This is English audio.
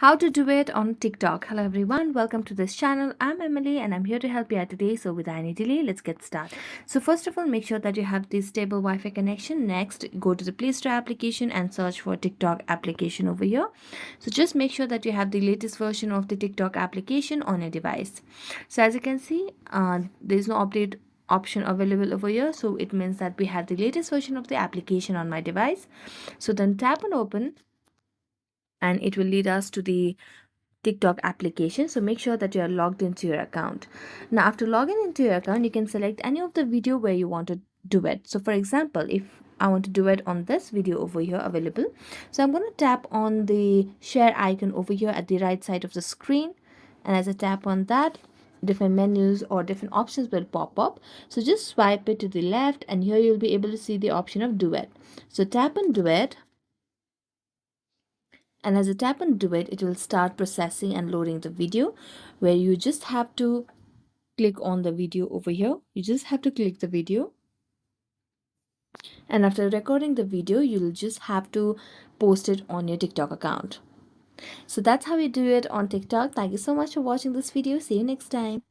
How to do it on TikTok. Hello everyone, welcome to this channel. I'm Emily and I'm here to help you out today. So without any delay, let's get started. So first of all, make sure that you have the stable Wi-Fi connection. Next, go to the Play Store application and search for TikTok application over here. So just make sure that you have the latest version of the TikTok application on your device. So as you can see, there's no update option available over here, so it means that we have the latest version of the application on my device. So then tap on open and it will lead us to the TikTok application. So make sure that you are logged into your account. Now after logging into your account, you can select any of the video where you want to do it. So for example, if I want to do it on this video over here available, so I'm going to tap on the share icon over here at the right side of the screen, and as I tap on that, different menus or different options will pop up. So just swipe it to the left and here you'll be able to see the option of Duet. So tap on Duet, and as I tap on Duet, it will start processing and loading the video, where you just have to click on the video over here. You just have to click the video, and after recording the video, you'll just have to post it on your TikTok account. So that's how you do it on TikTok. Thank you so much for watching this video. See you next time.